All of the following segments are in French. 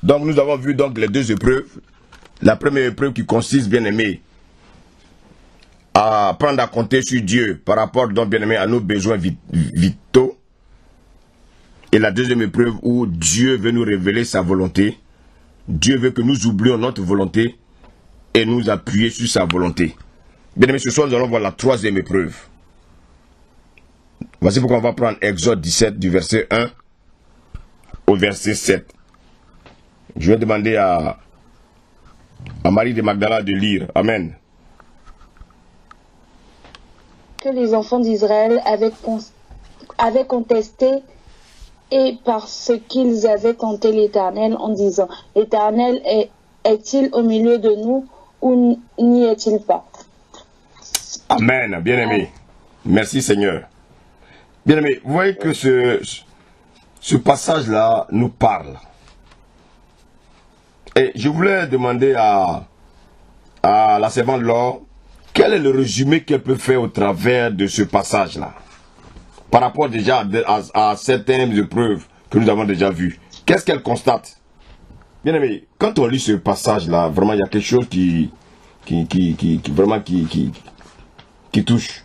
Donc nous avons vu donc les deux épreuves. La première épreuve qui consiste, bien aimé, à prendre à compter sur Dieu par rapport, donc, bien aimé, à nos besoins vitaux. Et la deuxième épreuve où Dieu veut nous révéler sa volonté. Dieu veut que nous oublions notre volonté et nous appuyer sur sa volonté. Bien aimé, ce soir nous allons voir la troisième épreuve. Voici pourquoi on va prendre Exode 17 du verset 1 au verset 7. Je vais demander à Marie de Magdala de lire. Amen. Que les enfants d'Israël avaient contesté et parce qu'ils avaient tenté l'Éternel en disant: l'Éternel est-il au milieu de nous ou n'y est-il pas? Amen, bien-aimé. Merci Seigneur. Bien-aimé, vous voyez que ce passage-là nous parle. Et je voulais demander à la servante Laure, quel est le résumé qu'elle peut faire au travers de ce passage-là, par rapport déjà à certaines épreuves que nous avons déjà vues. Qu'est-ce qu'elle constate? Bien aimé, quand on lit ce passage-là, vraiment il y a quelque chose qui touche.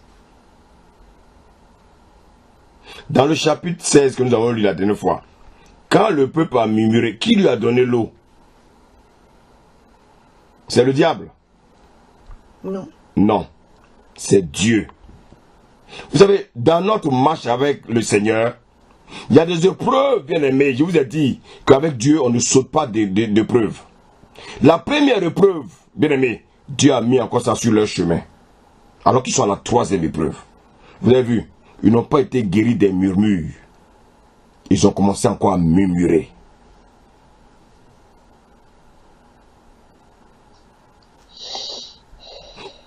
Dans le chapitre 16 que nous avons lu la dernière fois, quand le peuple a murmuré, qui lui a donné l'eau? C'est le diable? Non. Non, c'est Dieu. Vous savez, dans notre marche avec le Seigneur, il y a des épreuves, bien aimés. Je vous ai dit qu'avec Dieu, on ne saute pas d'épreuves. La première épreuve, bien aimé, Dieu a mis encore ça sur leur chemin. Alors qu'ils sont à la troisième épreuve. Vous avez vu, ils n'ont pas été guéris des murmures. Ils ont commencé encore à murmurer.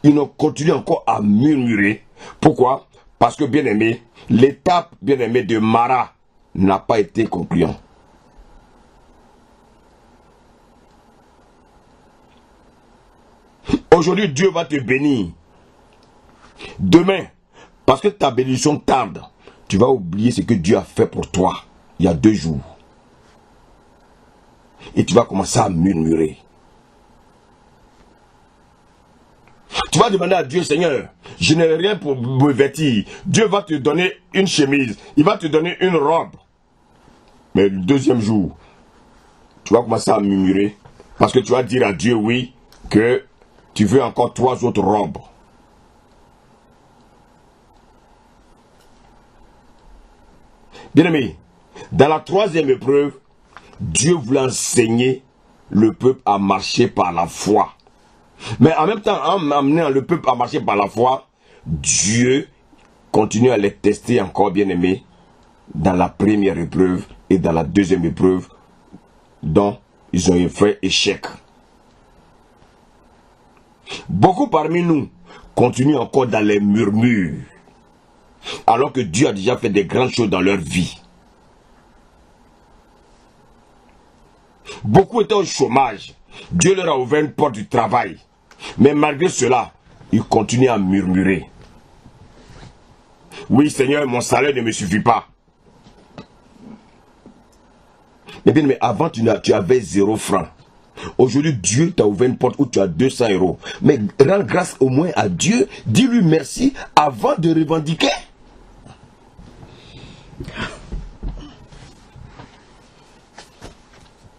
Ils ont continué encore à murmurer. Pourquoi? Parce que, bien aimé, l'étape, bien aimé, de Mara n'a pas été concluante. Aujourd'hui, Dieu va te bénir. Demain, parce que ta bénédiction tarde, tu vas oublier ce que Dieu a fait pour toi il y a 2 jours. Et tu vas commencer à murmurer. Tu vas demander à Dieu: Seigneur, je n'ai rien pour me vêtir. Dieu va te donner une chemise, il va te donner une robe. Mais le deuxième jour, tu vas commencer à murmurer. Parce que tu vas dire à Dieu, oui, que tu veux encore 3 autres robes. Bien-aimé, dans la troisième épreuve, Dieu voulait enseigner le peuple à marcher par la foi. Mais en même temps, en amenant le peuple à marcher par la foi, Dieu continue à les tester encore, bien-aimés, dans la première épreuve et dans la deuxième épreuve dont ils ont fait échec. Beaucoup parmi nous continuent encore dans les murmures, alors que Dieu a déjà fait des grandes choses dans leur vie. Beaucoup étaient au chômage. Dieu leur a ouvert une porte du travail. Mais malgré cela, ils continuent à murmurer. Oui, Seigneur, mon salaire ne me suffit pas. Mais bien, mais avant, tu avais 0 francs. Aujourd'hui, Dieu t'a ouvert une porte où tu as 200 euros. Mais rends grâce au moins à Dieu. Dis-lui merci avant de revendiquer.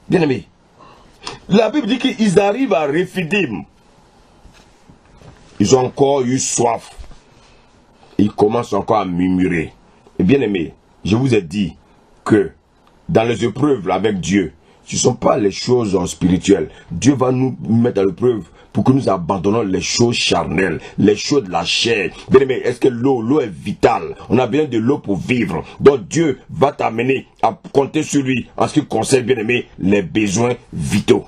Bien aimé, la Bible dit qu'ils arrivent à Rephidim. Ils ont encore eu soif. Ils commencent encore à murmurer. Et bien aimé, je vous ai dit que dans les épreuves avec Dieu, ce ne sont pas les choses spirituelles. Dieu va nous mettre à l'épreuve pour que nous abandonnons les choses charnelles, les choses de la chair. Bien aimé, est-ce que l'eau est vitale? On a besoin de l'eau pour vivre. Donc Dieu va t'amener à compter sur lui en ce qui concerne, bien aimé, les besoins vitaux.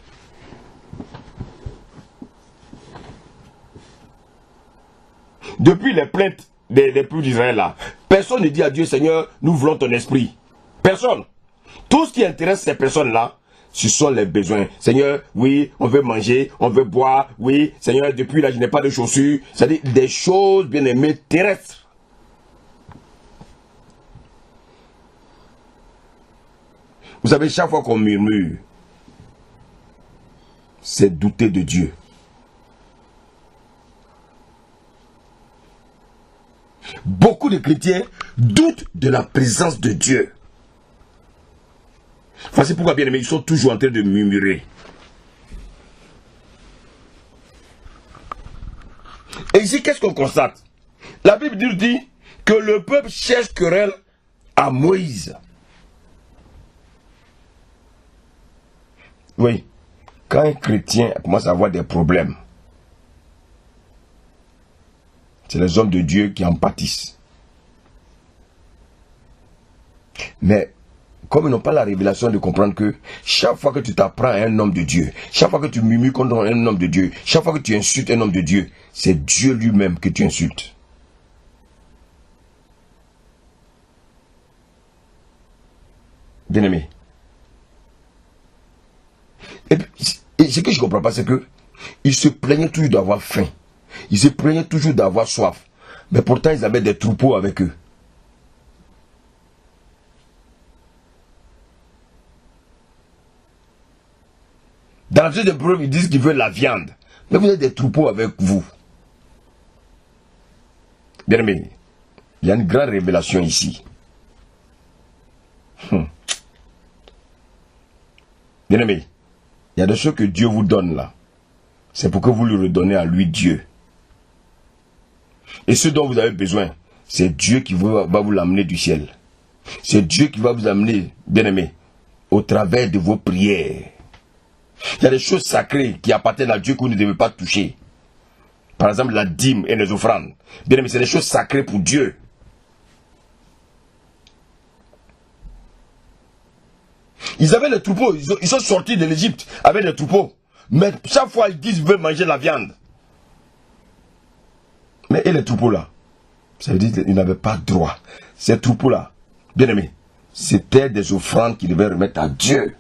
Depuis les plaintes des peuples d'Israël là, personne ne dit à Dieu: Seigneur, nous voulons ton esprit. Personne. Tout ce qui intéresse ces personnes-là, ce sont les besoins. Seigneur, oui, on veut manger, on veut boire. Oui, Seigneur, depuis là, je n'ai pas de chaussures. C'est-à-dire des choses, bien aimées, terrestres. Vous savez, chaque fois qu'on murmure, c'est douter de Dieu. Beaucoup de chrétiens doutent de la présence de Dieu. Voici pourquoi, bien aimés, ils sont toujours en train de murmurer. Et ici, qu'est-ce qu'on constate? La Bible nous dit que le peuple cherche querelle à Moïse. Oui, quand un chrétien commence à avoir des problèmes, c'est les hommes de Dieu qui en pâtissent. Mais comme ils n'ont pas la révélation de comprendre que chaque fois que tu t'apprends à un homme de Dieu, chaque fois que tu murmures contre un homme de Dieu, chaque fois que tu insultes un homme de Dieu, c'est Dieu lui-même que tu insultes. Bien-aimé. Et ce que je ne comprends pas, c'est que ils se plaignaient toujours d'avoir faim. Ils se plaignaient toujours d'avoir soif. Mais pourtant, ils avaient des troupeaux avec eux. Dans la deuxième épreuve, ils disent qu'ils veulent la viande. Mais vous avez des troupeaux avec vous. Bien aimé, il y a une grande révélation ici. Bien aimé, il y a des choses que Dieu vous donne là. C'est pour que vous lui redonnez à lui Dieu. Et ce dont vous avez besoin, c'est Dieu qui va vous l'amener du ciel. C'est Dieu qui va vous amener, bien aimé, au travers de vos prières. Il y a des choses sacrées qui appartiennent à Dieu que vous ne devez pas toucher. Par exemple, la dîme et les offrandes. Bien aimé, c'est des choses sacrées pour Dieu. Ils avaient les troupeaux, ils sont sortis de l'Égypte avec les troupeaux. Mais chaque fois, ils disent qu'ils veulent manger la viande. Mais et les troupeaux là? Ça veut dire qu'ils n'avaient pas droit. Ces troupeaux là, bien aimé, c'était des offrandes qu'ils devaient remettre à Dieu.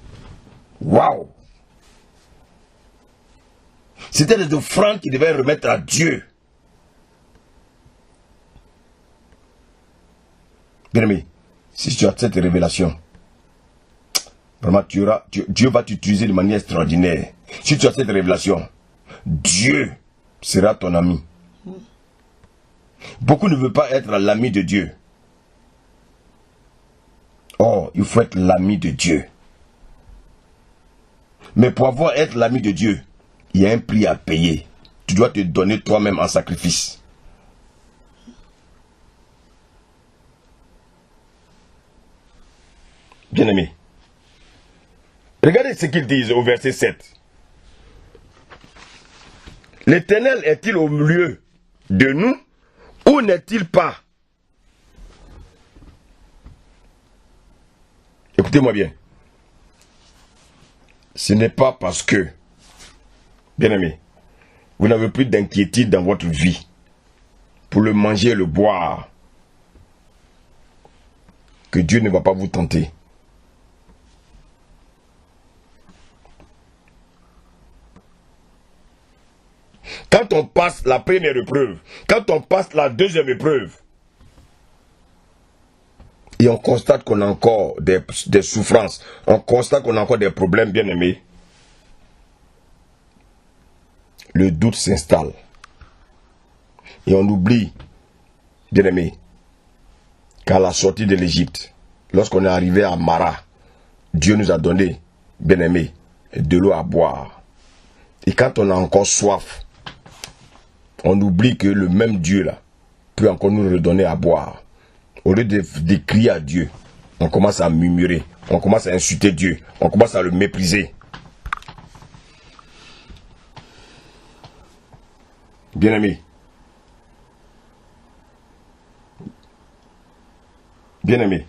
Waouh! C'était des offrandes qu'ils devaient remettre à Dieu. Bien aimé, si tu as cette révélation, vraiment, Dieu va t'utiliser de manière extraordinaire. Si tu as cette révélation, Dieu sera ton ami. Beaucoup ne veulent pas être l'ami de Dieu. Oh, il faut être l'ami de Dieu. Mais pour être l'ami de Dieu, il y a un prix à payer. Tu dois te donner toi-même en sacrifice. Bien-aimé, regardez ce qu'ils disent au verset 7. L'Éternel est-il au milieu de nous ou n'est-il pas? Écoutez-moi bien. Ce n'est pas parce que, bien-aimé, vous n'avez plus d'inquiétude dans votre vie pour le manger et le boire que Dieu ne va pas vous tenter. Quand on passe la première épreuve, quand on passe la deuxième épreuve, et on constate qu'on a encore des souffrances, on constate qu'on a encore des problèmes, bien aimés, le doute s'installe. Et on oublie, bien aimé, qu'à la sortie de l'Égypte, lorsqu'on est arrivé à Mara, Dieu nous a donné, bien aimé, de l'eau à boire. Et quand on a encore soif, on oublie que le même Dieu là peut encore nous redonner à boire. Au lieu de crier à Dieu, on commence à murmurer, on commence à insulter Dieu, on commence à le mépriser. Bien-aimé, bien-aimé,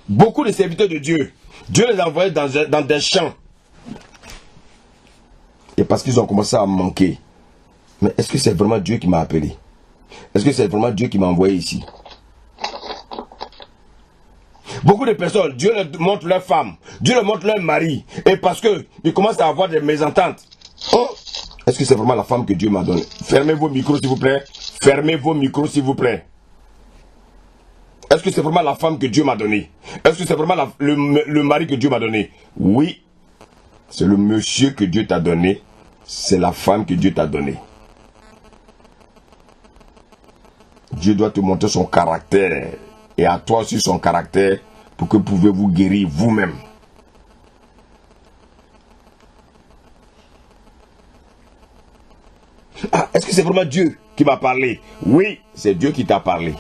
beaucoup de serviteurs de Dieu, Dieu les a envoyés dans des champs. Et parce qu'ils ont commencé à manquer. Mais est-ce que c'est vraiment Dieu qui m'a appelé? Est-ce que c'est vraiment Dieu qui m'a envoyé ici? Beaucoup de personnes, Dieu leur montre leur femme, Dieu leur montre leur mari. Et parce qu'ils commencent à avoir des mésententes. Oh, est-ce que c'est vraiment la femme que Dieu m'a donnée? Fermez vos micros s'il vous plaît. Fermez vos micros, s'il vous plaît. Est-ce que c'est vraiment la femme que Dieu m'a donnée? Est-ce que c'est vraiment le mari que Dieu m'a donné? Oui, c'est le monsieur que Dieu t'a donné. C'est la femme que Dieu t'a donnée. Dieu doit te montrer son caractère. Et à toi aussi son caractère. Pour que vous pouvez vous guérir vous-même. Ah, est-ce que c'est vraiment Dieu qui m'a parlé? Oui, c'est Dieu qui t'a parlé.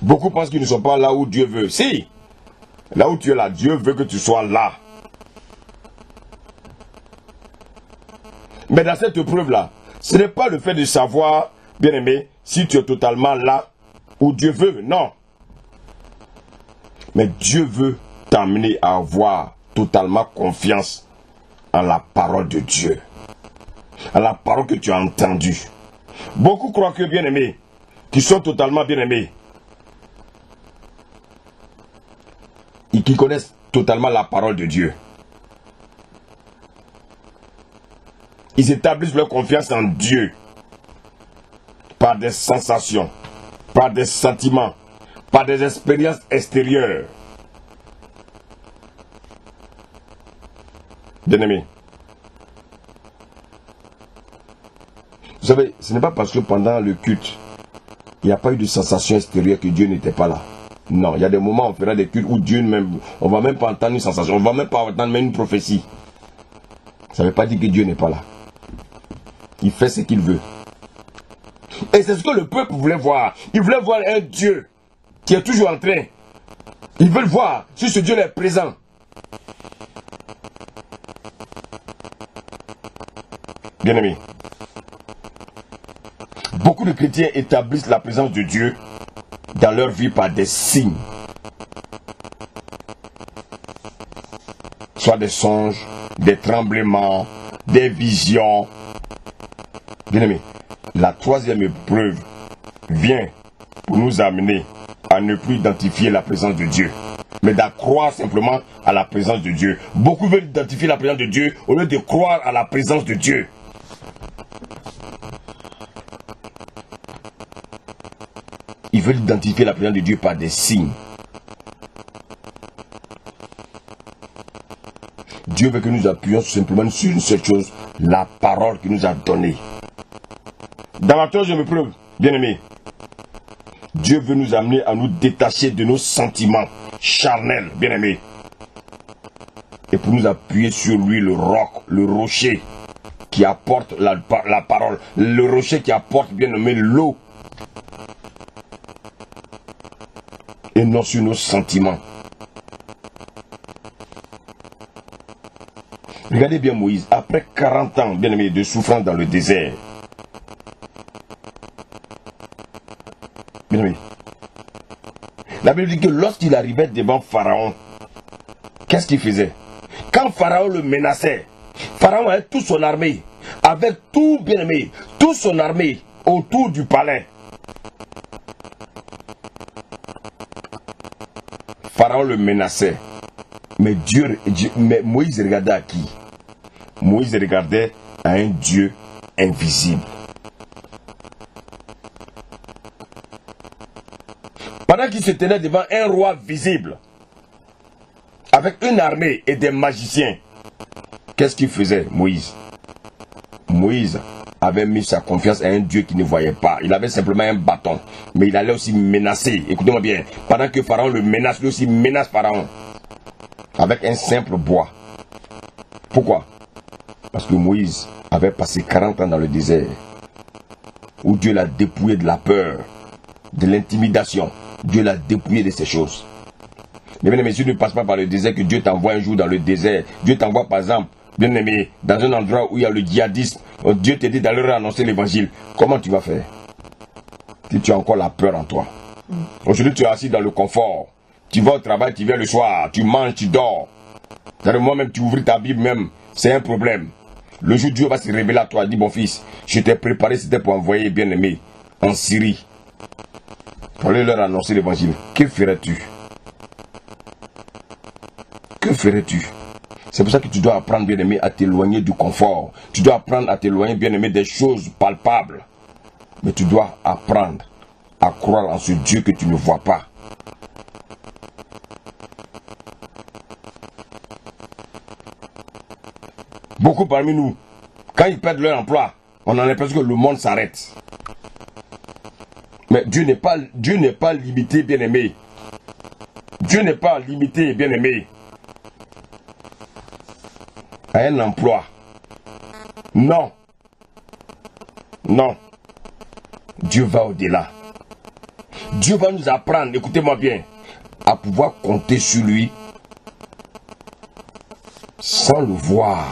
Beaucoup pensent qu'ils ne sont pas là où Dieu veut. Si, là où tu es là, Dieu veut que tu sois là. Mais dans cette épreuve-là, ce n'est pas le fait de savoir, bien-aimé, si tu es totalement là où Dieu veut. Non. Mais Dieu veut t'amener à avoir totalement confiance en la parole de Dieu. En la parole que tu as entendue. Beaucoup croient que, bien-aimés, qui sont totalement bien-aimés, et qui connaissent totalement la parole de Dieu, ils établissent leur confiance en Dieu par des sensations, par des sentiments, par des expériences extérieures. Bien-aimés, vous savez, ce n'est pas parce que pendant le culte, il n'y a pas eu de sensation extérieure que Dieu n'était pas là. Non, il y a des moments où on fera des cultes où Dieu même, on ne va même pas entendre une sensation, on ne va même pas entendre même une prophétie. Ça ne veut pas dire que Dieu n'est pas là. Il fait ce qu'il veut. Et c'est ce que le peuple voulait voir. Il voulait voir un Dieu qui est toujours en train. Ils veulent voir si ce Dieu est présent. Bien-aimés, beaucoup de chrétiens établissent la présence de Dieu dans leur vie par des signes. Soit des songes, des tremblements, des visions. Bien-aimés, la troisième épreuve vient pour nous amener à ne plus identifier la présence de Dieu, mais d'à croire simplement à la présence de Dieu. Beaucoup veulent identifier la présence de Dieu au lieu de croire à la présence de Dieu. Ils veulent identifier la présence de Dieu par des signes. Dieu veut que nous appuyions simplement sur une seule chose, la parole qu'il nous a donnée. Dans la troisième épreuve, bien-aimés, Dieu veut nous amener à nous détacher de nos sentiments charnels, bien-aimés, et pour nous appuyer sur lui, le roc, le rocher qui apporte la parole, le rocher qui apporte, bien-aimé, l'eau, et non sur nos sentiments. Regardez bien Moïse, après 40 ans, bien-aimé, de souffrance dans le désert. Bien-aimé, la Bible dit que lorsqu'il arrivait devant Pharaon, qu'est-ce qu'il faisait? Quand Pharaon le menaçait, Pharaon avait toute son armée, avec tout, bien-aimé, toute son armée autour du palais. Pharaon le menaçait. Mais mais Moïse regardait à qui? Moïse regardait à un Dieu invisible. Pendant qu'il se tenait devant un roi visible, avec une armée et des magiciens, qu'est-ce qu'il faisait, Moïse? Moïse avait mis sa confiance à un Dieu qui ne voyait pas. Il avait simplement un bâton, mais il allait aussi menacer. Écoutez-moi bien, pendant que Pharaon le menace, lui aussi menace Pharaon avec un simple bois. Pourquoi? Parce que Moïse avait passé 40 ans dans le désert, où Dieu l'a dépouillé de la peur, de l'intimidation. Dieu l'a dépouillé de ces choses. Mais bien aimé, si tu ne passes pas par le désert, que Dieu t'envoie un jour dans le désert, Dieu t'envoie par exemple, bien aimé, dans un endroit où il y a le djihadisme, Dieu te dit d'aller annoncer l'évangile, comment tu vas faire? Si tu as encore la peur en toi. Aujourd'hui tu es assis dans le confort, tu vas au travail, tu viens le soir, tu manges, tu dors. Moi-même tu ouvres ta Bible même, c'est un problème. Le jour où Dieu va se révéler à toi, dit mon fils, je t'ai préparé, c'était pour envoyer bien aimé en Syrie, pour aller leur annoncer l'évangile. Que ferais-tu? Que ferais-tu? C'est pour ça que tu dois apprendre, bien-aimé, à t'éloigner du confort. Tu dois apprendre à t'éloigner, bien-aimé, des choses palpables. Mais tu dois apprendre à croire en ce Dieu que tu ne vois pas. Beaucoup parmi nous, quand ils perdent leur emploi, on a l'impression que le monde s'arrête. Mais Dieu n'est pas limité, bien-aimé. Dieu n'est pas limité, bien-aimé, à un emploi. Non. Non. Dieu va au-delà. Dieu va nous apprendre, écoutez-moi bien, à pouvoir compter sur lui sans le voir.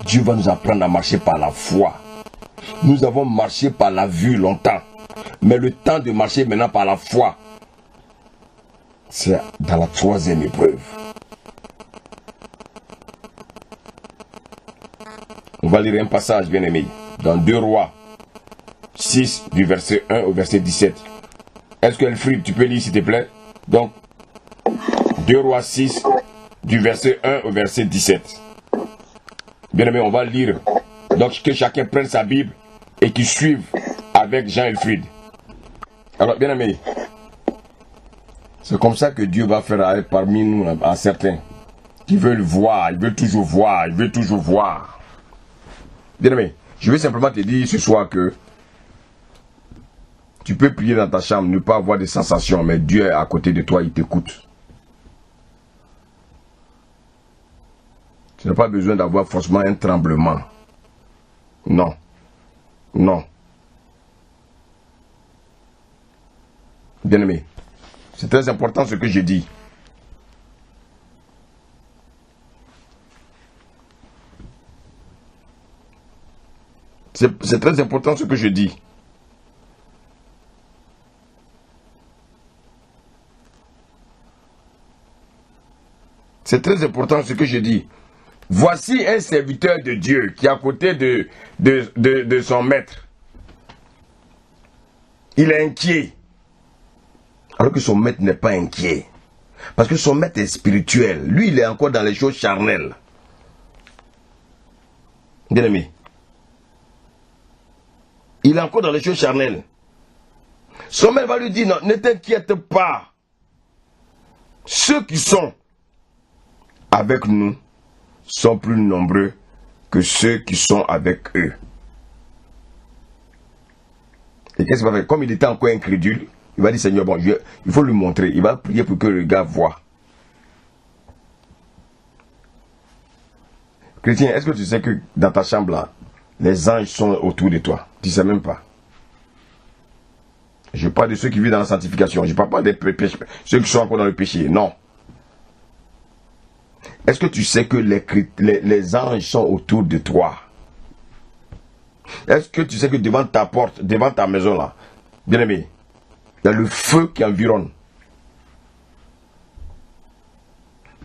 Dieu va nous apprendre à marcher par la foi. Nous avons marché par la vue longtemps. Mais le temps de marcher maintenant par la foi, c'est dans la 3e épreuve. On va lire un passage, bien-aimé, dans 2 Rois 6, du verset 1 au verset 17. Est-ce que Elfried, tu peux lire s'il te plaît? Donc, 2 Rois 6, du verset 1 au verset 17. Bien-aimé, on va lire. Donc, que chacun prenne sa Bible et qu'il suive avec Jean Elfried. Alors, bien-aimé, c'est comme ça que Dieu va faire parmi nous, à certains qui veulent voir, ils veulent toujours voir, ils veulent toujours voir. Bien-aimé, je vais simplement te dire ce soir que tu peux prier dans ta chambre, ne pas avoir de sensations, mais Dieu est à côté de toi, il t'écoute. Tu n'as pas besoin d'avoir forcément un tremblement. Non. Non. Bien-aimé, c'est très important ce que je dis. C'est très important ce que je dis. C'est très important ce que je dis. Voici un serviteur de Dieu qui est à côté de son maître. Il est inquiet. Alors que son maître n'est pas inquiet. Parce que son maître est spirituel. Lui, il est encore dans les choses charnelles. Bien aimé. Il est encore dans les choses charnelles. Son maître va lui dire, non, ne t'inquiète pas. Ceux qui sont avec nous sont plus nombreux que ceux qui sont avec eux. Et qu'est-ce qu'il va faire? Comme il était encore incrédule, il va dire, Seigneur, bon, il faut lui montrer. Il va prier pour que le gars voie. Chrétien, est-ce que tu sais que dans ta chambre là, les anges sont autour de toi? Tu ne sais même pas. Je parle de ceux qui vivent dans la sanctification. Je ne parle pas des péchés, ceux qui sont encore dans le péché. Non. Est-ce que tu sais que les anges sont autour de toi? Est-ce que tu sais que devant ta porte, devant ta maison là, bien aimé, il y a le feu qui environne?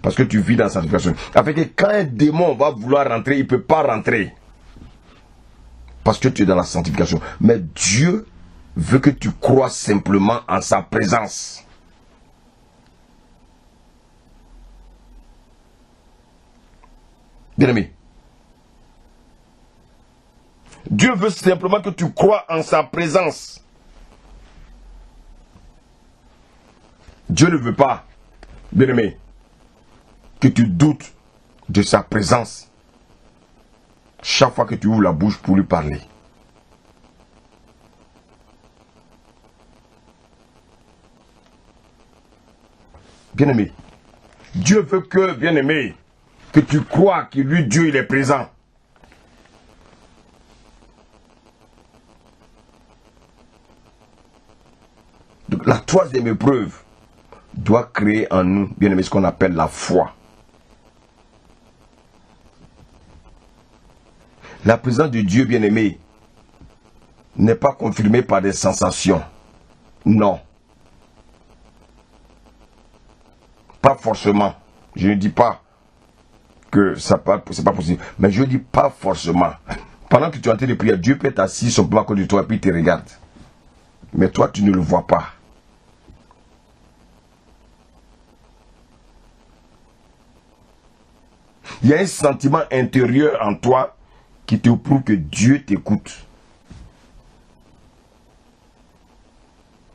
Parce que tu vis dans la sanctification. Afin que quand un démon va vouloir rentrer, il ne peut pas rentrer. Parce que tu es dans la sanctification. Mais Dieu veut que tu crois simplement en sa présence. Bien-aimé, Dieu veut simplement que tu crois en sa présence. Dieu ne veut pas, bien-aimé, que tu doutes de sa présence chaque fois que tu ouvres la bouche pour lui parler. Bien-aimé, Dieu veut que, bien-aimé, que tu crois que lui, Dieu, il est présent. Donc la troisième épreuve doit créer en nous, bien aimé, ce qu'on appelle la foi. La présence de Dieu, bien aimé, n'est pas confirmée par des sensations. Non. Pas forcément. Je ne dis pas que c'est pas possible. Mais je ne dis pas forcément. Pendant que tu es en train de prier, Dieu peut être assis simplement à côté de toi et puis il te regarde. Mais toi, tu ne le vois pas. Il y a un sentiment intérieur en toi qui te prouve que Dieu t'écoute.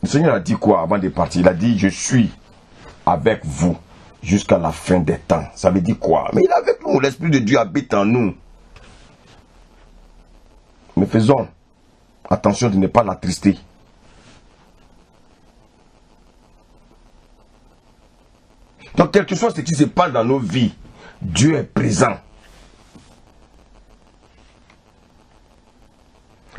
Le Seigneur a dit quoi avant de partir? Il a dit, je suis avec vous jusqu'à la fin des temps. Ça veut dire quoi? Mais il est avec nous, l'Esprit de Dieu habite en nous. Mais faisons attention de ne pas l'attrister. Donc, quel que soit ce qui se passe dans nos vies, Dieu est présent.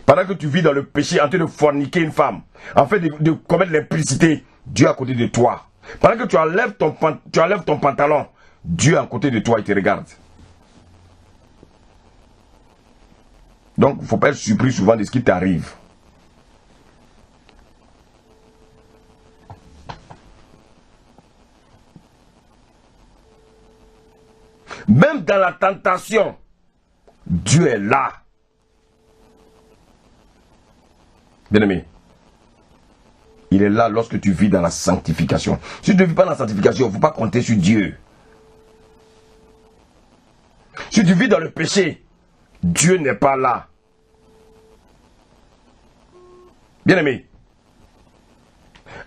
Pendant que tu vis dans le péché, en train de forniquer une femme, en fait de commettre l'impudicité, Dieu est à côté de toi. Pendant que tu enlèves ton pantalon, Dieu est à côté de toi et te regarde. Donc, il ne faut pas être surpris souvent de ce qui t'arrive. Même dans la tentation, Dieu est là. Bien-aimé, il est là lorsque tu vis dans la sanctification. Si tu ne vis pas dans la sanctification, il ne faut pas compter sur Dieu. Si tu vis dans le péché, Dieu n'est pas là. Bien-aimé,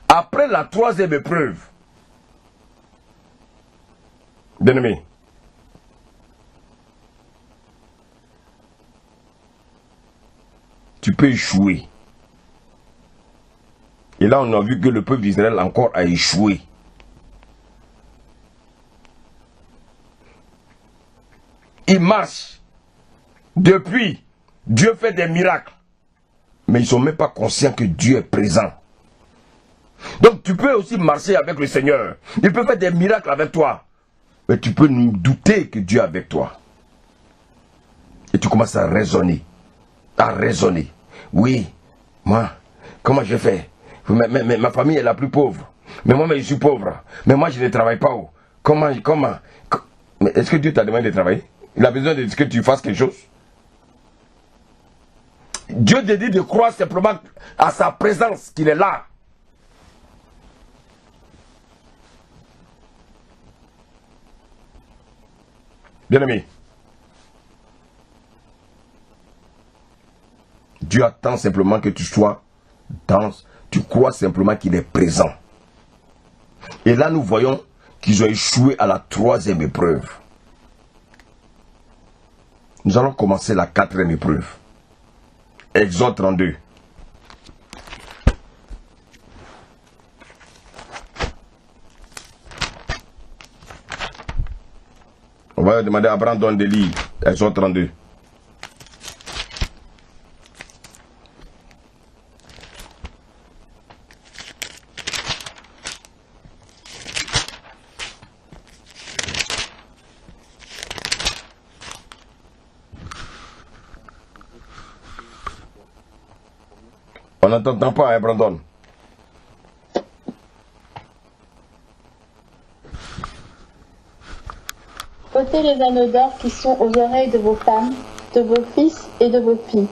après la troisième épreuve, bien-aimé, tu peux échouer. Et là, on a vu que le peuple d'Israël encore a échoué. Ils marchent. Depuis, Dieu fait des miracles. Mais ils ne sont même pas conscients que Dieu est présent. Donc tu peux aussi marcher avec le Seigneur. Il peut faire des miracles avec toi. Mais tu peux nous douter que Dieu est avec toi. Et tu commences à raisonner. Oui, moi, comment je fais? Mais ma famille est la plus pauvre. Mais moi, je suis pauvre. Mais moi, je ne travaille pas. Comment? Mais est-ce que Dieu t'a demandé de travailler? Il a besoin de que tu fasses quelque chose? Dieu te dit de croire simplement à sa présence, qu'il est là. Bien-aimé, Dieu attend simplement que tu sois tu crois simplement qu'il est présent. Et là, nous voyons qu'ils ont échoué à la troisième épreuve. Nous allons commencer la quatrième épreuve. Exode 32. On va demander à Brandon de lire Exode 32. On n'entend pas, hein, Brandon? Ôtez les anneaux d'or qui sont aux oreilles de vos femmes, de vos fils et de vos filles,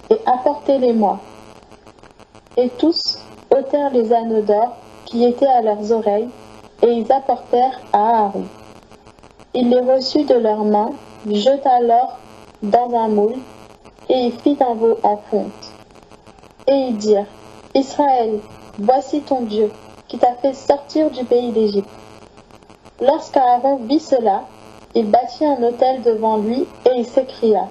et apportez-les-moi. Et tous ôtèrent les anneaux d'or qui étaient à leurs oreilles, et ils apportèrent à Aaron. Il les reçut de leurs mains, jeta l'or dans un moule, et il fit un veau en fonte. Et ils dirent, Israël, voici ton Dieu, qui t'a fait sortir du pays d'Égypte. Lorsqu'Aaron vit cela, il bâtit un autel devant lui, et il s'écria,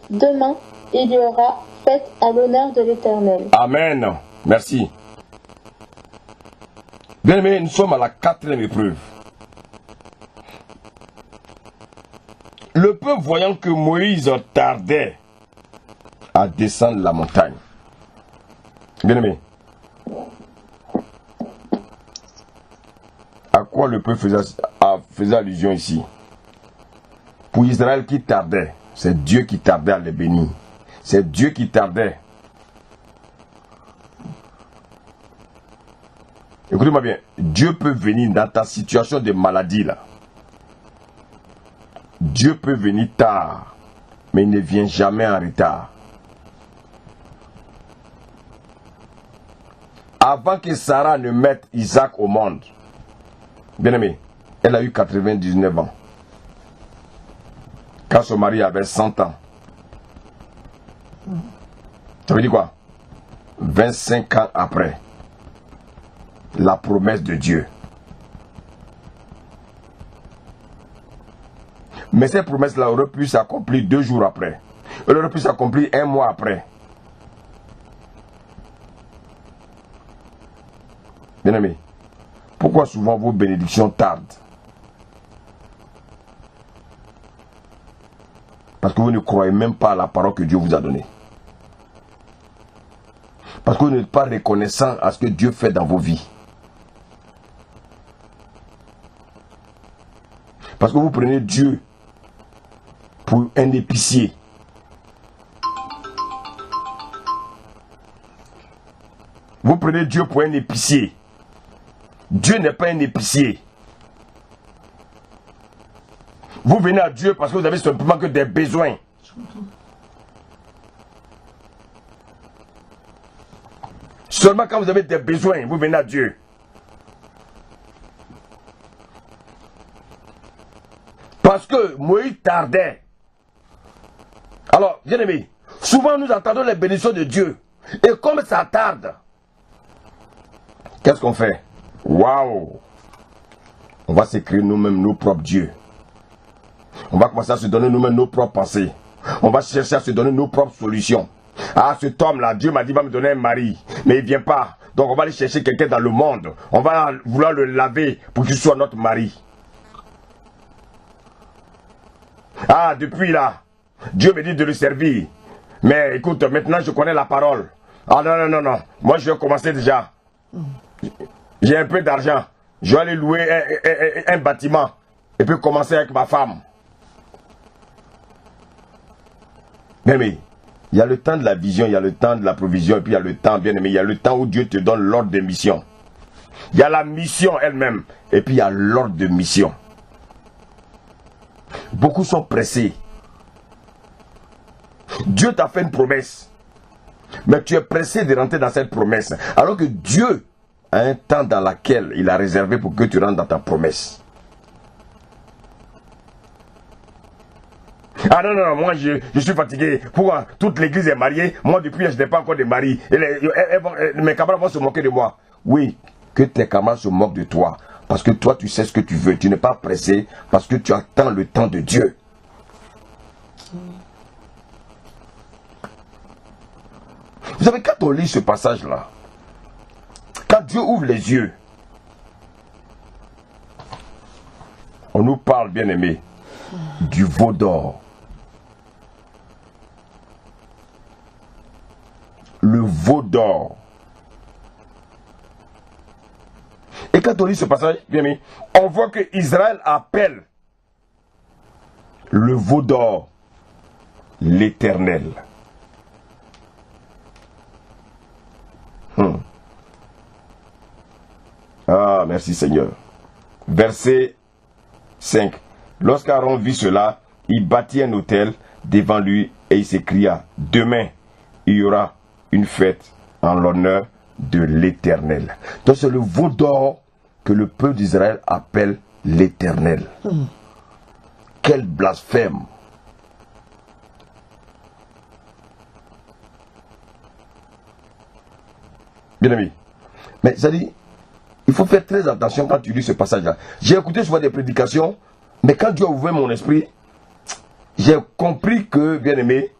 demain, il y aura fête en l'honneur de l'Éternel. Amen. Merci. Bien aimé, nous sommes à la quatrième épreuve. Le peuple voyant que Moïse tardait à descendre la montagne. Bien aimé, à quoi le peuple faisait allusion ici? Pour Israël qui tardait, c'est Dieu qui tardait à les bénir. C'est Dieu qui tardait. Écoutez-moi bien, Dieu peut venir dans ta situation de maladie là. Dieu peut venir tard, mais il ne vient jamais en retard. Avant que Sarah ne mette Isaac au monde, bien aimé, elle a eu 99 ans. Quand son mari avait 100 ans. Ça veut dire quoi? 25 ans après. La promesse de Dieu. Mais cette promesse-là aurait pu s'accomplir 2 jours après. Elle aurait pu s'accomplir 1 mois après. Bien-aimé, pourquoi souvent vos bénédictions tardent? Parce que vous ne croyez même pas à la parole que Dieu vous a donnée. Parce que vous n'êtes pas reconnaissant à ce que Dieu fait dans vos vies. Parce que vous prenez Dieu pour un épicier. Vous prenez Dieu pour un épicier. Dieu n'est pas un épicier. Vous venez à Dieu parce que vous avez simplement que des besoins. Seulement quand vous avez des besoins, vous venez à Dieu. Parce que Moïse tardait. Alors, bien aimé, souvent nous attendons les bénédictions de Dieu. Et comme ça tarde, qu'est-ce qu'on fait? Waouh! On va s'écrire nous-mêmes nos propres dieux. On va commencer à se donner nous-mêmes nos propres pensées. On va chercher à se donner nos propres solutions. Ah, cet homme-là, Dieu m'a dit, va me donner un mari. Mais il ne vient pas. Donc on va aller chercher quelqu'un dans le monde. On va vouloir le laver pour qu'il soit notre mari. Ah, depuis là, Dieu me dit de le servir. Mais écoute, maintenant je connais la parole. Ah non. Moi je vais commencer déjà. J'ai un peu d'argent. Je vais aller louer un bâtiment. Et puis commencer avec ma femme. Mais il y a le temps de la vision, il y a le temps de la provision, et puis il y a le temps, bien aimé, il y a le temps où Dieu te donne l'ordre de mission. Il y a la mission elle-même, et puis il y a l'ordre de mission. Beaucoup sont pressés. Dieu t'a fait une promesse, mais tu es pressé de rentrer dans cette promesse, alors que Dieu a un temps dans lequel il a réservé pour que tu rentres dans ta promesse. Ah non, moi je suis fatigué. Pourquoi? Toute l'église est mariée. Moi depuis je n'ai pas encore de mari. Mes camarades vont se moquer de moi. Oui, que tes camarades se moquent de toi. Parce que toi tu sais ce que tu veux. Tu n'es pas pressé parce que tu attends le temps de Dieu. Vous savez, quand on lit ce passage-là, quand Dieu ouvre les yeux, on nous parle, bien aimé, du veau d'or. Le veau d'or. Et quand on lit ce passage, bien aimé, on voit que Israël appelle le veau d'or l'Éternel. Ah, merci Seigneur. Verset 5. Lorsqu'Aaron vit cela, il bâtit un autel devant lui et il s'écria, demain, il y aura une fête en l'honneur de l'Éternel. Donc c'est le veau d'or que le peuple d'Israël appelle l'Éternel. Quel blasphème! Bien aimé, mais ça dit, il faut faire très attention quand tu lis ce passage-là. J'ai écouté souvent des prédications, mais quand Dieu a ouvert mon esprit, j'ai compris que, bien aimé,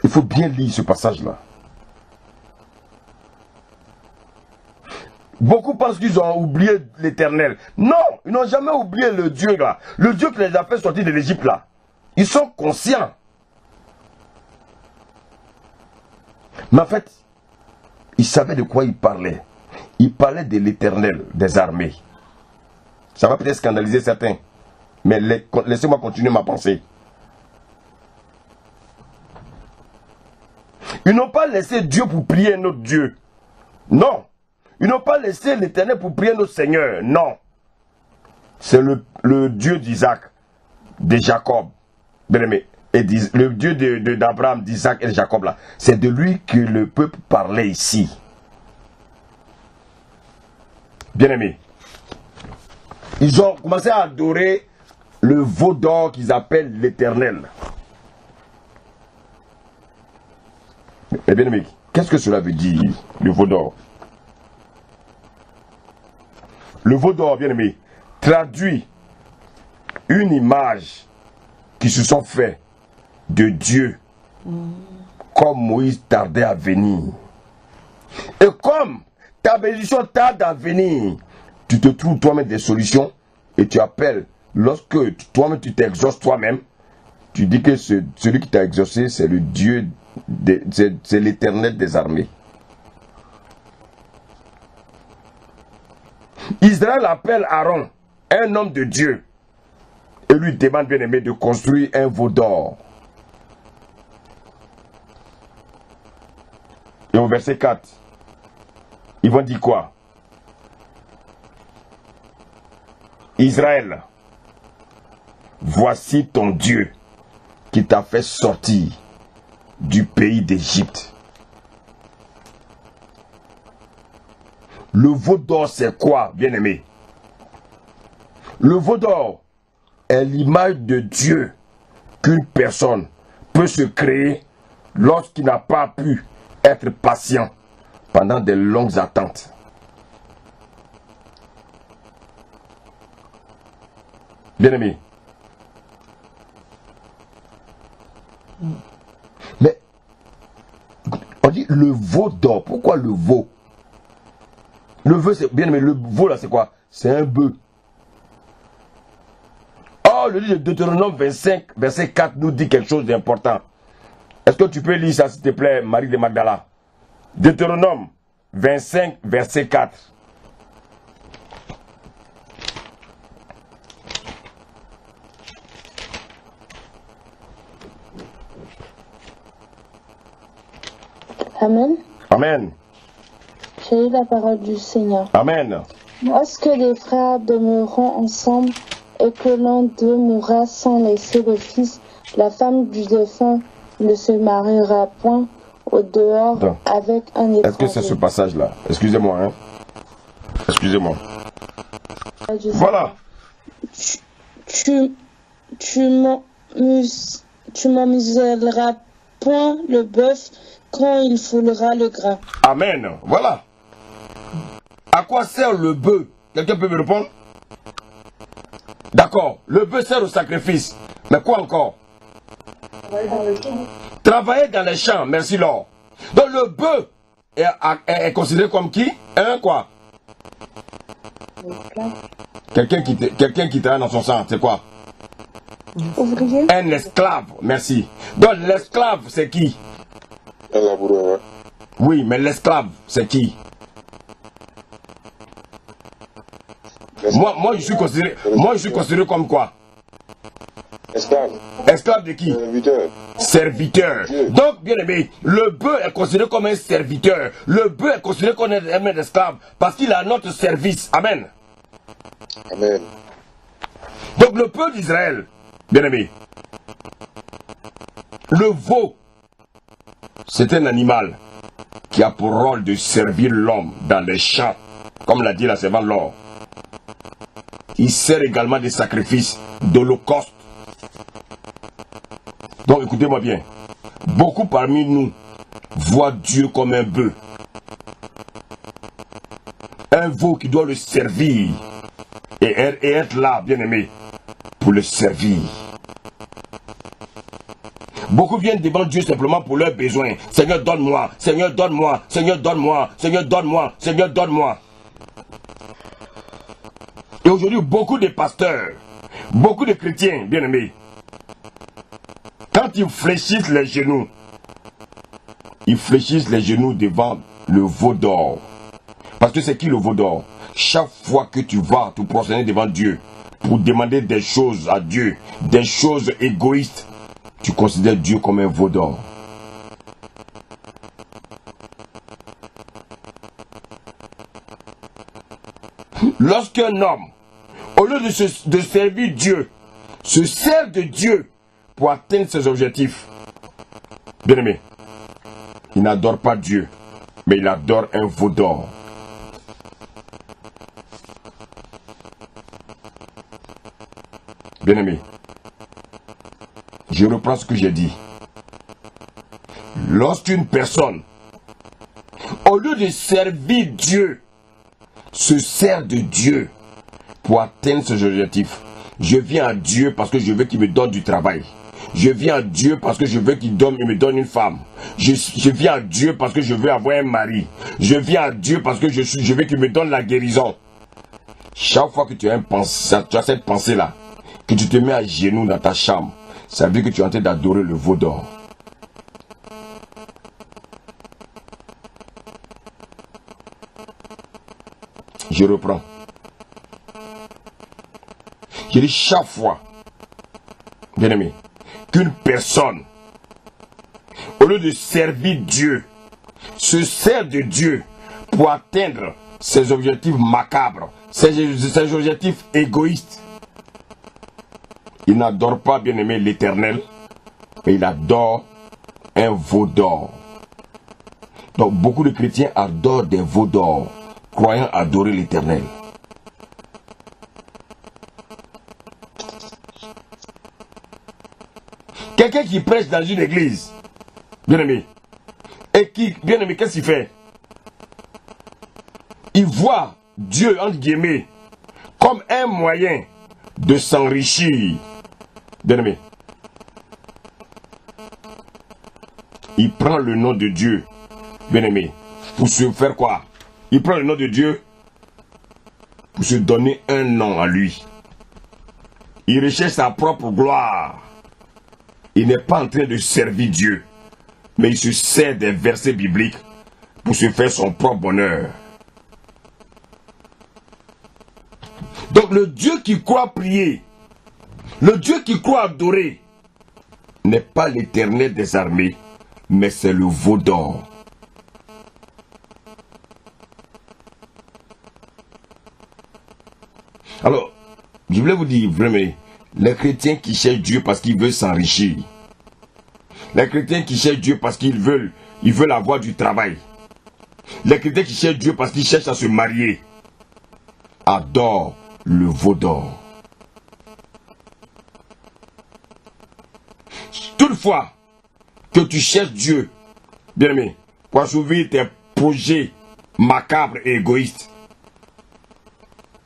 il faut bien lire ce passage-là. Beaucoup pensent qu'ils ont oublié l'Éternel. Non, ils n'ont jamais oublié le Dieu là. Le Dieu qui les a fait sortir de l'Égypte là. Ils sont conscients. Mais en fait, ils savaient de quoi ils parlaient. Ils parlaient de l'Éternel des armées. Ça va peut-être scandaliser certains. Mais laissez-moi continuer ma pensée. Ils n'ont pas laissé Dieu pour prier notre Dieu. Non. Ils n'ont pas laissé l'Éternel pour prier notre Seigneur. Non. C'est le Dieu d'Isaac, de Jacob. Bien aimé. Et le Dieu d'Abraham, d'Isaac et de Jacob là. C'est de lui que le peuple parlait ici. Bien aimé. Ils ont commencé à adorer le veau d'or qu'ils appellent l'Éternel. Eh bien aimé, qu'est-ce que cela veut dire, le veau d'or? Le veau d'or, bien aimé, traduit une image qui se sont fait de Dieu comme Moïse tardait à venir. Et comme ta bénédiction tarde à venir, tu te trouves toi-même des solutions et tu appelles. Lorsque toi-même tu t'exauces toi-même, tu dis que celui qui t'a exaucé, c'est le Dieu, c'est l'Éternel des armées. Israël appelle Aaron, un homme de Dieu, et lui demande, bien aimé, de construire un veau d'or. Et au verset 4, ils vont dire quoi? Israël, voici ton Dieu qui t'a fait sortir du pays d'Égypte. Le veau d'or, c'est quoi, bien-aimé? Le veau d'or est l'image de Dieu qu'une personne peut se créer lorsqu'il n'a pas pu être patient pendant de longues attentes. Bien-aimé. Mais on dit le veau d'or. Pourquoi le veau? Le veau, c'est bien aimé. Le veau là, c'est quoi? C'est un bœuf. Or, le livre de Deutéronome 25, verset 4 nous dit quelque chose d'important. Est-ce que tu peux lire ça, s'il te plaît, Marie de Magdala? Deutéronome 25, verset 4. Amen. Amen. J'ai eu la parole du Seigneur. Amen. Lorsque les frères demeureront ensemble et que l'un d'eux mourra sans laisser le fils, la femme du défunt ne se mariera point au dehors avec un étranger. Est-ce que c'est ce passage-là? Excusez-moi, hein? Excusez-moi. Voilà. Tu m'amuseras point le bœuf quand il foulera le grain. Amen. Voilà. À quoi sert le bœuf? Quelqu'un peut me répondre? D'accord. Le bœuf sert au sacrifice. Mais quoi encore? Travailler dans les champs. Merci Laure. Donc le bœuf est considéré comme qui? Un quoi? Quelqu'un qui travaille dans son sang. C'est quoi? Ouvrier. Un esclave. Merci. Donc l'esclave c'est qui? Un laboureur. Oui, mais l'esclave c'est qui? Moi je suis considéré comme quoi? Esclave. Esclave de qui? Serviteur. Serviteur. Donc, bien aimé, le bœuf est considéré comme un serviteur. Le bœuf est considéré comme un esclave parce qu'il est à notre service. Amen. Amen. Donc, le peuple d'Israël, bien aimé, le veau, c'est un animal qui a pour rôle de servir l'homme dans les champs, comme l'a dit la servante Laure. Il sert également des sacrifices, d'holocauste. Donc écoutez-moi bien, beaucoup parmi nous voient Dieu comme un bœuf. Un veau qui doit le servir et être là, bien aimé, pour le servir. Beaucoup viennent devant Dieu simplement pour leurs besoins. Seigneur, donne-moi, Seigneur, donne-moi, Seigneur, donne-moi, Seigneur, donne-moi, Seigneur, donne-moi. Et aujourd'hui, beaucoup de pasteurs, beaucoup de chrétiens, bien aimés, quand ils fléchissent les genoux devant le veau d'or. Parce que c'est qui le veau d'or? Chaque fois que tu vas te prosterner devant Dieu pour demander des choses à Dieu, des choses égoïstes, tu considères Dieu comme un veau d'or. Lorsqu'un homme, au lieu de servir Dieu, se sert de Dieu pour atteindre ses objectifs, bien aimé, il n'adore pas Dieu, mais il adore un veau d'or. Bien-aimé, je reprends ce que j'ai dit. Lorsqu'une personne, au lieu de servir Dieu, se sert de Dieu pour atteindre ses objectifs. Je viens à Dieu parce que je veux qu'il me donne du travail. Je viens à Dieu parce que je veux qu'il me donne une femme. Je viens à Dieu parce que je veux avoir un mari. Je viens à Dieu parce que je veux qu'il me donne la guérison. Chaque fois que tu as cette pensée-là, que tu te mets à genoux dans ta chambre, ça veut dire que tu es en train d'adorer le veau d'or. Je reprends. Je dis chaque fois, bien aimé, qu'une personne, au lieu de servir Dieu, se sert de Dieu pour atteindre ses objectifs macabres, ses objectifs égoïstes. Il n'adore pas, bien aimé, l'Éternel, mais il adore un veau d'or. Donc beaucoup de chrétiens adorent des veaux d'or, croyant adorer l'Éternel. Quelqu'un qui prêche dans une église, bien aimé, qu'est-ce qu'il fait? Il voit Dieu, entre guillemets, comme un moyen de s'enrichir. Bien aimé, il prend le nom de Dieu, bien aimé, pour se faire quoi? Il prend le nom de Dieu pour se donner un nom à lui. Il recherche sa propre gloire. Il n'est pas en train de servir Dieu, mais il se sert des versets bibliques pour se faire son propre bonheur. Donc le Dieu qui croit prier, le Dieu qui croit adorer, n'est pas l'Éternel des armées, mais c'est le veau d'or. Alors, je voulais vous dire vraiment, les chrétiens qui cherchent Dieu parce qu'ils veulent s'enrichir, les chrétiens qui cherchent Dieu parce qu'ils veulent avoir du travail, les chrétiens qui cherchent Dieu parce qu'ils cherchent à se marier, adorent le veau d'or. Toutefois que tu cherches Dieu, bien aimé, pour assouvir tes projets macabres et égoïstes,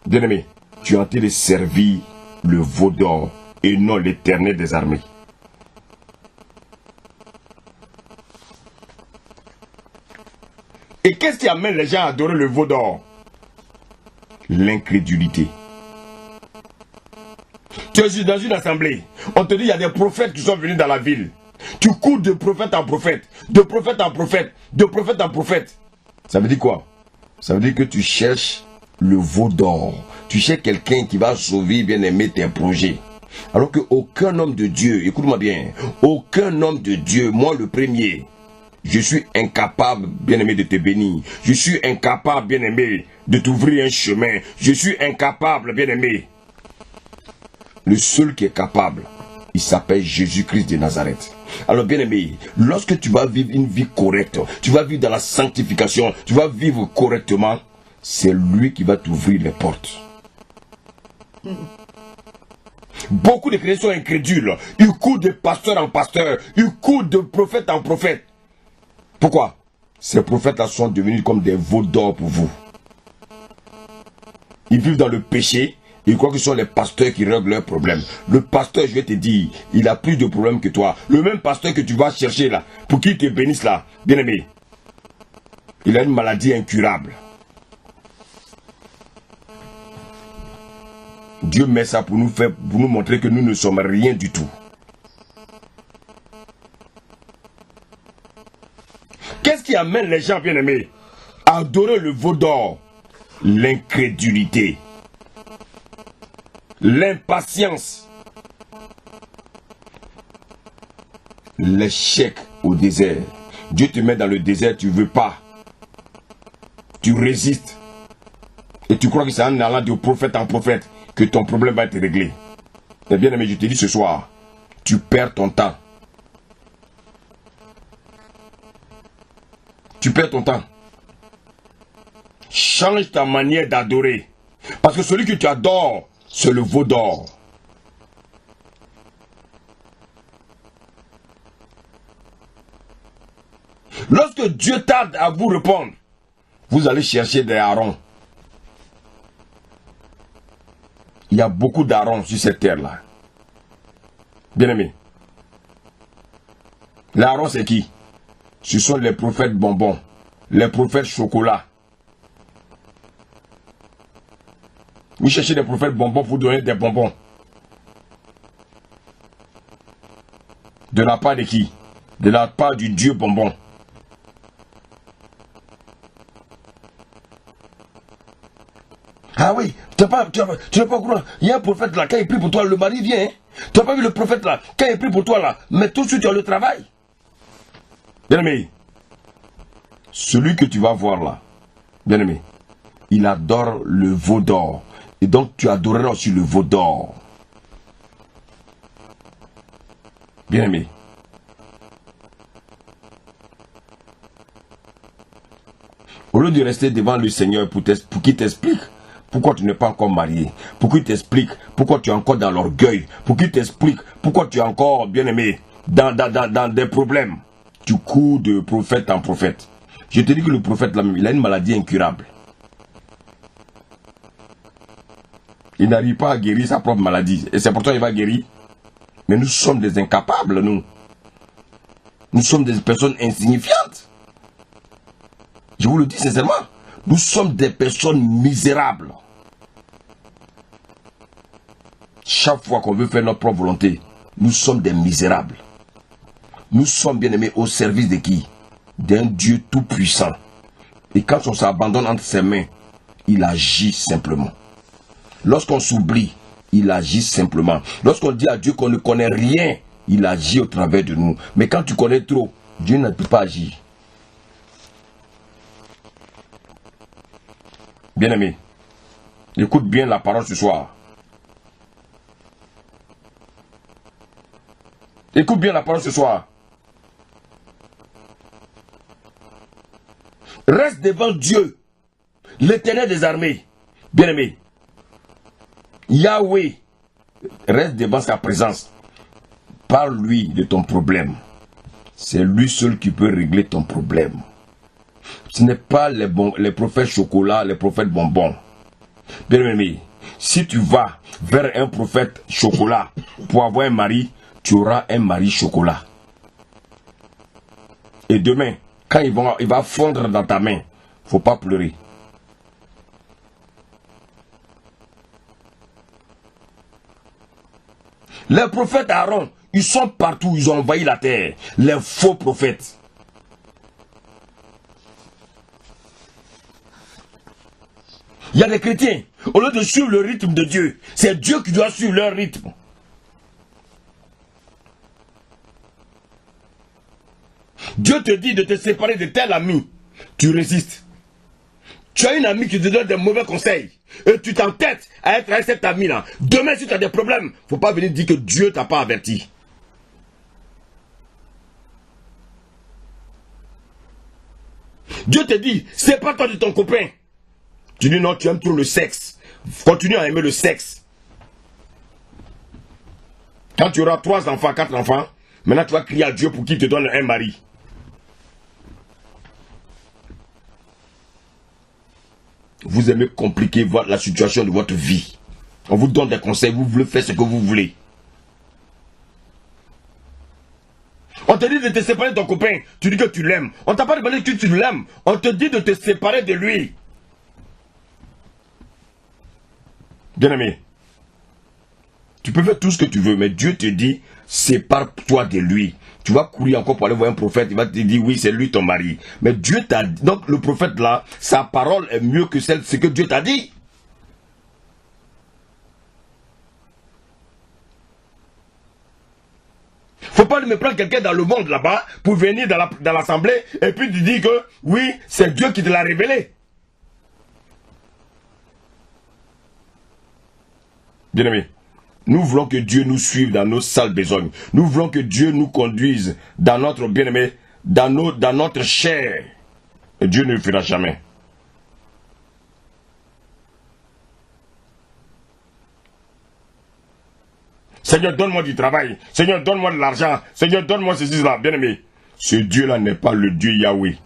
bien aimé, tu es en train de servir le veau d'or et non l'Éternel des armées. Et qu'est-ce qui amène les gens à adorer le veau d'or? L'incrédulité. Tu es dans une assemblée, on te dit il y a des prophètes qui sont venus dans la ville. Tu cours de prophète en prophète, de prophète en prophète, de prophète en prophète. Ça veut dire quoi? Ça veut dire que tu cherches le veau d'or. Tu cherches quelqu'un qui va sauver, bien aimer tes projets. Alors qu'aucun homme de Dieu, écoute-moi bien, aucun homme de Dieu, moi le premier, je suis incapable, bien aimé, de te bénir. Je suis incapable, bien aimé, de t'ouvrir un chemin. Je suis incapable, bien aimé. Le seul qui est capable, il s'appelle Jésus-Christ de Nazareth. Alors bien aimé, lorsque tu vas vivre une vie correcte, tu vas vivre dans la sanctification, tu vas vivre correctement, c'est lui qui va t'ouvrir les portes. Beaucoup de chrétiens sont incrédules. Ils courent de pasteur en pasteur. Ils courent de prophète en prophète. Pourquoi? Ces prophètes-là sont devenus comme des veaux d'or pour vous. Ils vivent dans le péché. Ils croient que ce sont les pasteurs qui règlent leurs problèmes. Le pasteur, je vais te dire, il a plus de problèmes que toi. Le même pasteur que tu vas chercher là, pour qu'il te bénisse là, bien aimé, il a une maladie incurable. Dieu met ça pour nous montrer que nous ne sommes rien du tout. Qu'est-ce qui amène les gens, bien aimés, à adorer le veau d'or? L'incrédulité, l'impatience, l'échec au désert. Dieu te met dans le désert, tu ne veux pas. Tu résistes. Et tu crois que c'est en allant de prophète en prophète que ton problème va être réglé. Mais bien aimé, je te dis ce soir, tu perds ton temps. Tu perds ton temps. Change ta manière d'adorer. Parce que celui que tu adores, c'est le veau d'or. Lorsque Dieu tarde à vous répondre, vous allez chercher des Aaron. Il y a beaucoup d'Aaron sur cette terre-là. Bien-aimé. Les Aaron, c'est qui? Ce sont les prophètes bonbons, les prophètes chocolat. Vous cherchez des prophètes bonbons pour donner des bonbons. De la part de qui? De la part du Dieu bonbon. Ah oui, tu n'es pas au courant. Il y a un prophète là, quand il prie pour toi, le mari vient. Hein? Tu n'as pas vu le prophète là, quand il prie pour toi là, mais tout de suite tu as le travail. Bien-aimé, celui que tu vas voir là, bien-aimé, il adore le veau d'or. Et donc tu adoreras aussi le veau d'or. Bien-aimé. Au lieu de rester devant le Seigneur pour qu'il t'explique pourquoi tu n'es pas encore marié, pour qu'il t'explique pourquoi tu es encore dans l'orgueil, pour qu'il t'explique pourquoi tu es encore, bien-aimé, dans des problèmes, tu cours de prophète en prophète. Je te dis que le prophète, là, il a une maladie incurable. Il n'arrive pas à guérir sa propre maladie. Et c'est pourtant qu'il va guérir. Mais nous sommes des incapables, nous. Nous sommes des personnes insignifiantes. Je vous le dis sincèrement. Nous sommes des personnes misérables. Chaque fois qu'on veut faire notre propre volonté, nous sommes des misérables. Nous sommes bien aimés au service de qui? D'un Dieu tout-puissant. Et quand on s'abandonne entre ses mains, il agit simplement. Lorsqu'on s'oublie, il agit simplement. Lorsqu'on dit à Dieu qu'on ne connaît rien, il agit au travers de nous. Mais quand tu connais trop, Dieu ne peut pas agir. Bien-aimé, écoute bien la parole ce soir. Écoute bien la parole ce soir. Reste devant Dieu, l'Éternel des armées. Bien-aimé, Yahweh, reste devant sa présence. Parle-lui de ton problème. C'est lui seul qui peut régler ton problème. Ce n'est pas les prophètes chocolat, les prophètes bonbons. Bien-aimé, si tu vas vers un prophète chocolat pour avoir un mari, tu auras un mari chocolat. Et demain, quand il va fondre dans ta main, il ne faut pas pleurer. Les prophètes Aaron, ils sont partout, ils ont envahi la terre. Les faux prophètes. Il y a des chrétiens, au lieu de suivre le rythme de Dieu, c'est Dieu qui doit suivre leur rythme. Dieu te dit de te séparer de tel ami, tu résistes. Tu as une amie qui te donne des mauvais conseils et tu t'entêtes à être avec cette amie-là. Demain, si tu as des problèmes, il ne faut pas venir dire que Dieu ne t'a pas averti. Dieu te dit, sépare-toi de ton copain. Tu dis non, tu aimes trop le sexe. Continue à aimer le sexe. Quand tu auras 3 enfants, 4 enfants, maintenant tu vas crier à Dieu pour qu'il te donne un mari. Vous aimez compliquer la situation de votre vie. On vous donne des conseils, vous voulez faire ce que vous voulez. On te dit de te séparer de ton copain, tu dis que tu l'aimes. On ne t'a pas demandé que tu l'aimes, on te dit de te séparer de lui. Bien-aimé, tu peux faire tout ce que tu veux, mais Dieu te dit, sépare-toi de lui. Tu vas courir encore pour aller voir un prophète, il va te dire, oui, c'est lui ton mari. Mais Dieu t'a dit, donc le prophète là, sa parole est mieux que ce que Dieu t'a dit. Faut pas me prendre quelqu'un dans le monde là-bas pour venir dans l'assemblée et puis te dire que, oui, c'est Dieu qui te l'a révélé. Bien-aimé, nous voulons que Dieu nous suive dans nos sales besognes. Nous voulons que Dieu nous conduise dans notre bien-aimé, dans notre chair. Et Dieu ne le fera jamais. Seigneur, donne-moi du travail. Seigneur, donne-moi de l'argent. Seigneur, donne-moi ceci, là. Bien-aimé, ce Dieu-là n'est pas le Dieu Yahweh,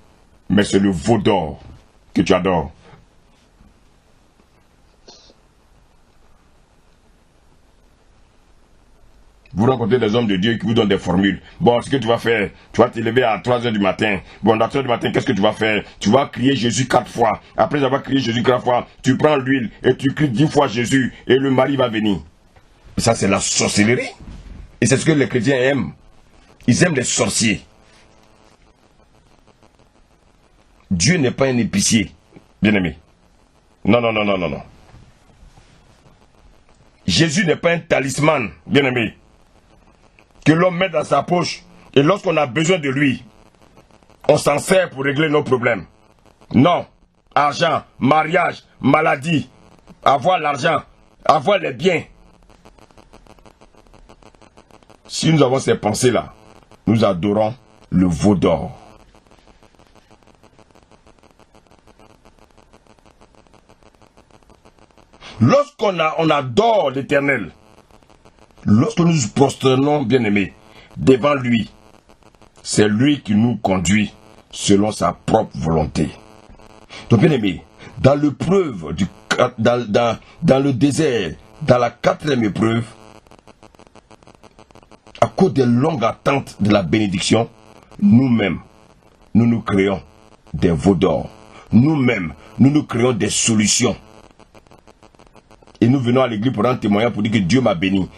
mais c'est le veau d'or que tu adores. Vous rencontrez des hommes de Dieu qui vous donnent des formules. Bon, ce que tu vas faire, tu vas te lever à 3h du matin. Bon, à 3h du matin, qu'est-ce que tu vas faire? Tu vas crier Jésus 4 fois. Après avoir crié Jésus 4 fois, tu prends l'huile et tu cries 10 fois Jésus et le mari va venir. Et ça, c'est la sorcellerie. Et c'est ce que les chrétiens aiment. Ils aiment les sorciers. Dieu n'est pas un épicier, bien-aimé. Non, non, non, non, non, non. Jésus n'est pas un talisman, bien-aimé, que l'homme met dans sa poche, et lorsqu'on a besoin de lui, on s'en sert pour régler nos problèmes. Non. Argent, mariage, maladie, avoir l'argent, avoir les biens. Si nous avons ces pensées-là, nous adorons le veau d'or. Lorsqu'on adore l'Éternel, lorsque nous nous prosternons, bien-aimés, devant lui, c'est lui qui nous conduit selon sa propre volonté. Donc, bien-aimés, dans l'épreuve, dans le désert, dans la 4e épreuve, à cause des longues attentes de la bénédiction, nous-mêmes, nous nous créons des veaux d'or. Nous-mêmes, nous nous créons des solutions. Et nous venons à l'église pour rendre témoignage pour dire que Dieu m'a béni.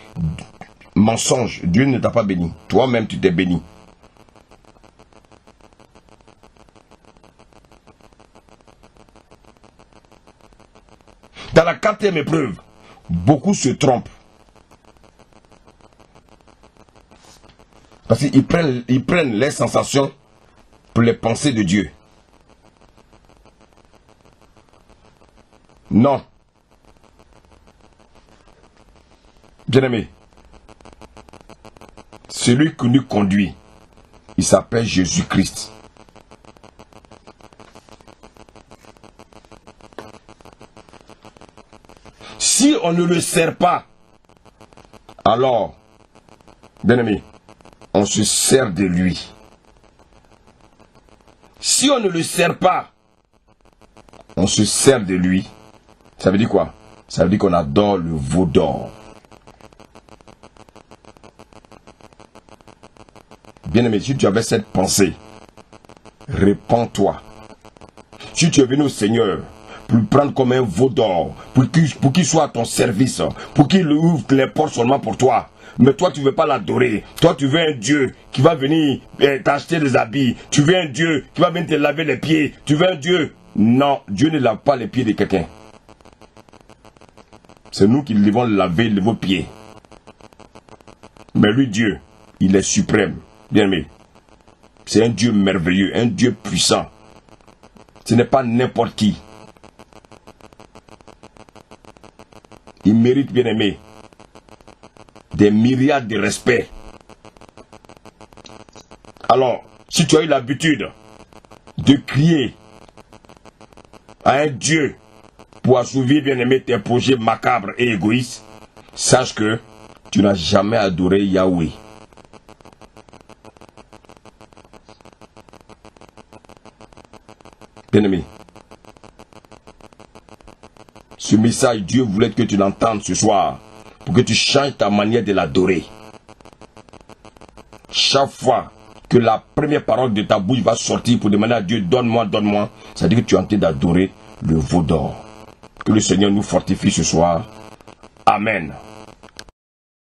Mensonge, Dieu ne t'a pas béni. Toi-même, tu t'es béni. Dans la 4e épreuve, beaucoup se trompent. Parce qu'ils prennent les sensations pour les pensées de Dieu. Non. Bien-aimé, celui qui nous conduit, il s'appelle Jésus-Christ. Si on ne le sert pas, alors, bien-aimé, on se sert de lui. Si on ne le sert pas, on se sert de lui. Ça veut dire quoi? Ça veut dire qu'on adore le veau d'or. Bien-aimé, si tu avais cette pensée, répands-toi. Si tu es venu au Seigneur pour le prendre comme un veau d'or, pour qu'il soit à ton service, pour qu'il ouvre les portes seulement pour toi, mais toi tu ne veux pas l'adorer, toi tu veux un Dieu qui va venir t'acheter des habits, tu veux un Dieu qui va venir te laver les pieds, tu veux un Dieu... Non, Dieu ne lave pas les pieds de quelqu'un. C'est nous qui devons laver vos pieds. Mais lui, Dieu, il est suprême. Bien-aimé, c'est un Dieu merveilleux, un Dieu puissant. Ce n'est pas n'importe qui. Il mérite, bien-aimé, des myriades de respect. Alors, si tu as eu l'habitude de crier à un Dieu pour assouvir, bien-aimé, tes projets macabres et égoïstes, sache que tu n'as jamais adoré Yahweh. Bien-aimé, ce message, Dieu voulait que tu l'entendes ce soir, pour que tu changes ta manière de l'adorer. Chaque fois que la première parole de ta bouche va sortir pour demander à Dieu, donne-moi, donne-moi, ça veut dire que tu es en train d'adorer le veau d'or. Que le Seigneur nous fortifie ce soir. Amen.